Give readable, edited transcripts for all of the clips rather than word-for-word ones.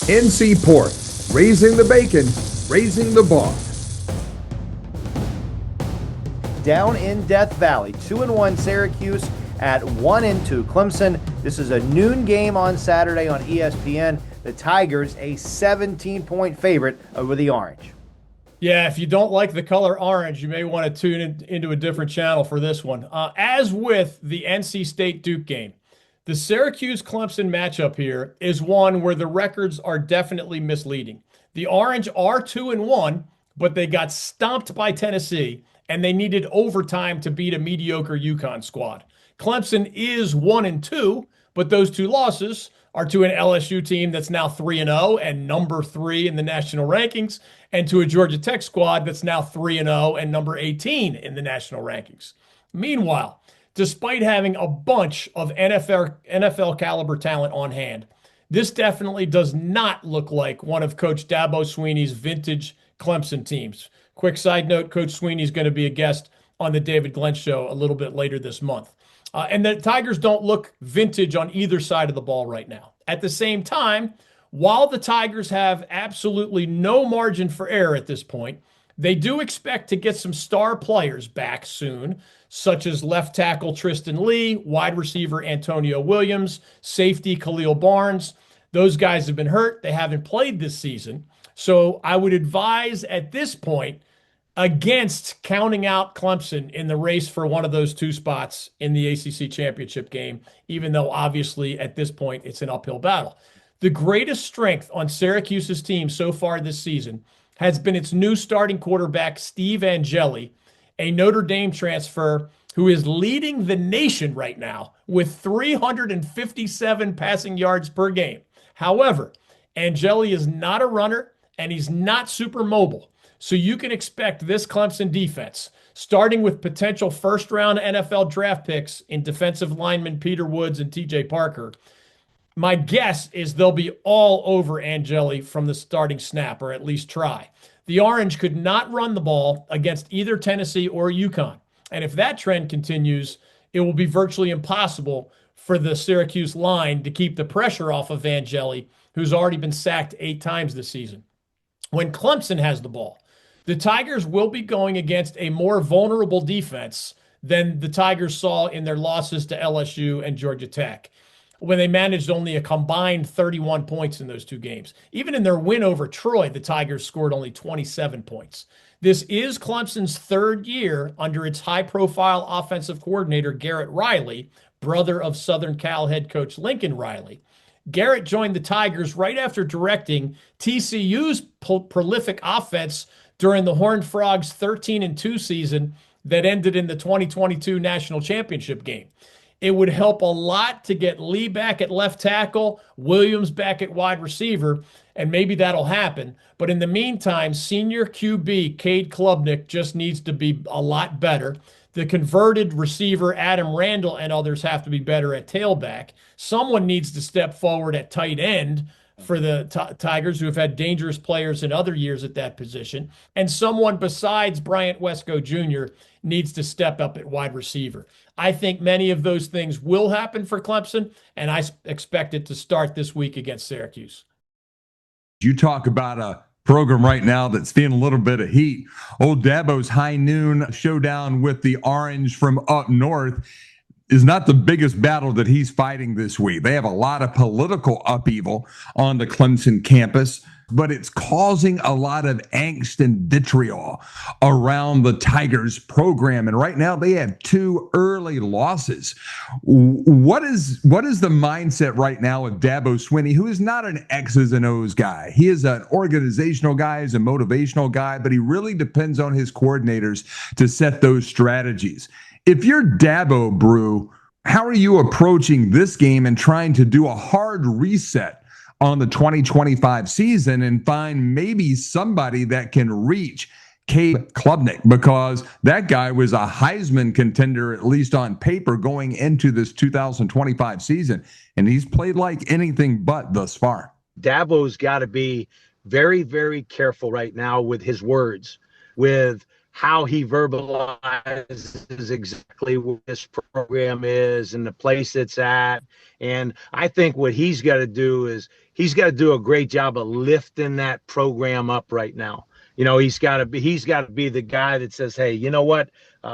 NC Pork, raising the bacon, raising the bar. Down in Death Valley, 2-1 Syracuse at 1-2 Clemson. This is a noon game on Saturday on ESPN. The Tigers a 17-point favorite over the Orange. Yeah, if you don't like the color orange, you may want to tune into a different channel for this one. As with the NC State Duke game, the Syracuse-Clemson matchup here is one where the records are definitely misleading. The Orange are 2-1, but they got stomped by Tennessee, and they needed overtime to beat a mediocre UConn squad. Clemson is 1-2, but those two losses are to an LSU team that's now 3-0 and number 3 in the national rankings, and to a Georgia Tech squad that's now 3-0 and number 18 in the national rankings. Meanwhile, despite having a bunch of NFL caliber talent on hand, this definitely does not look like one of Coach Dabo Swinney's vintage Clemson teams. Quick side note, Coach Swinney is going to be a guest on the David Glenn Show a little bit later this month. And the Tigers don't look vintage on either side of the ball right now. At the same time, while the Tigers have absolutely no margin for error at this point, they do expect to get some star players back soon, such as left tackle Tristan Lee, wide receiver Antonio Williams, safety Khalil Barnes. Those guys have been hurt. They haven't played this season. So I would advise at this point against counting out Clemson in the race for one of those two spots in the ACC championship game, even though obviously at this point it's an uphill battle. The greatest strength on Syracuse's team so far this season has been its new starting quarterback, Steve Angeli, a Notre Dame transfer who is leading the nation right now with 357 passing yards per game. However, Angeli is not a runner and he's not super mobile. So you can expect this Clemson defense, starting with potential first-round NFL draft picks in defensive linemen Peter Woods and TJ Parker. My guess is they'll be all over Angeli from the starting snap, or at least try. The Orange could not run the ball against either Tennessee or UConn. And if that trend continues, it will be virtually impossible for the Syracuse line to keep the pressure off of Angeli, who's already been sacked 8 times this season. When Clemson has the ball, the Tigers will be going against a more vulnerable defense than the Tigers saw in their losses to LSU and Georgia Tech, when they managed only a combined 31 points in those two games. Even in their win over Troy, the Tigers scored only 27 points. This is Clemson's third year under its high-profile offensive coordinator, Garrett Riley, brother of Southern Cal head coach Lincoln Riley. Garrett joined the Tigers right after directing TCU's prolific offense during the Horned Frogs' 13-2 season that ended in the 2022 national championship game. It would help a lot to get Lee back at left tackle, Williams back at wide receiver, and maybe that'll happen. But in the meantime, senior QB Cade Klubnik just needs to be a lot better. The converted receiver Adam Randall and others have to be better at tailback. Someone needs to step forward at tight end for the Tigers, who have had dangerous players in other years at that position. And someone besides Bryant Wesco Jr. needs to step up at wide receiver. I think many of those things will happen for Clemson, and I expect it to start this week against Syracuse. You talk about a program right now that's feeling a little bit of heat. Old Dabo's high noon showdown with the Orange from up north is not the biggest battle that he's fighting this week. They have a lot of political upheaval on the Clemson campus, but it's causing a lot of angst and vitriol around the Tigers program. And right now they have 2 early losses. What is the mindset right now of Dabo Swinney, who is not an X's and O's guy? He is an organizational guy, he's a motivational guy, but he really depends on his coordinators to set those strategies. If you're Dabo, Brew, how are you approaching this game and trying to do a hard reset on the 2025 season and find maybe somebody that can reach Cade Klubnik? Because that guy was a Heisman contender, at least on paper, going into this 2025 season, and he's played like anything but thus far. Dabo's got to be very, very careful right now with his words, with how he verbalizes exactly what this program is and the place it's at. And I think what he's got to do is he's got to do a great job of lifting that program up right now. You know, he's got to be the guy that says, hey, you know what?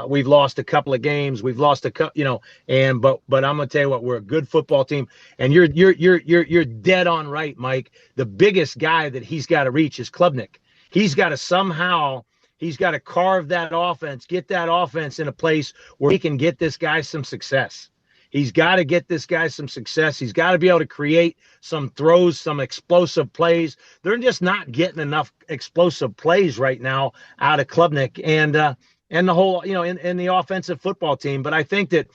We've lost a couple of games. We've lost a couple, you know, and but I'm gonna tell you what, we're a good football team. And you're dead on right, Mike. The biggest guy that he's got to reach is Klubnik. He's got to carve that offense, get that offense in a place where he can get this guy some success. He's got to get this guy some success. He's got to be able to create some throws, some explosive plays. They're just not getting enough explosive plays right now out of Klubnik and the whole, you know, in the offensive football team. But I think that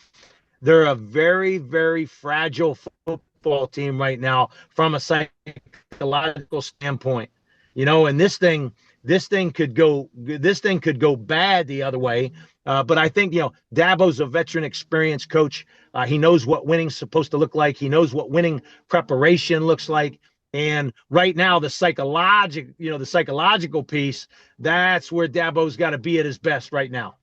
they're a very, very fragile football team right now from a psychological standpoint. You know, and this thing could go bad the other way. But I think, you know, Dabo's a veteran, experienced coach. He knows what winning's supposed to look like. He knows what winning preparation looks like. And right now, the psychological piece, that's where Dabo's got to be at his best right now.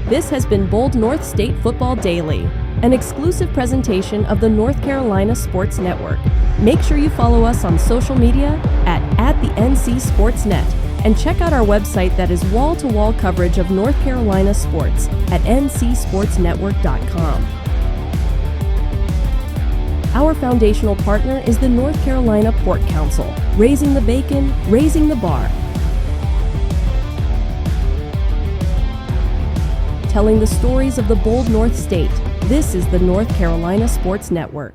This has been Bold North State Football Daily, an exclusive presentation of the North Carolina Sports Network. Make sure you follow us on social media at the NC Sportsnet, and check out our website that is wall-to-wall coverage of North Carolina sports at ncsportsnetwork.com. Our foundational partner is the North Carolina Pork Council, raising the bacon, raising the bar. Telling the stories of the bold North State, this is the North Carolina Sports Network.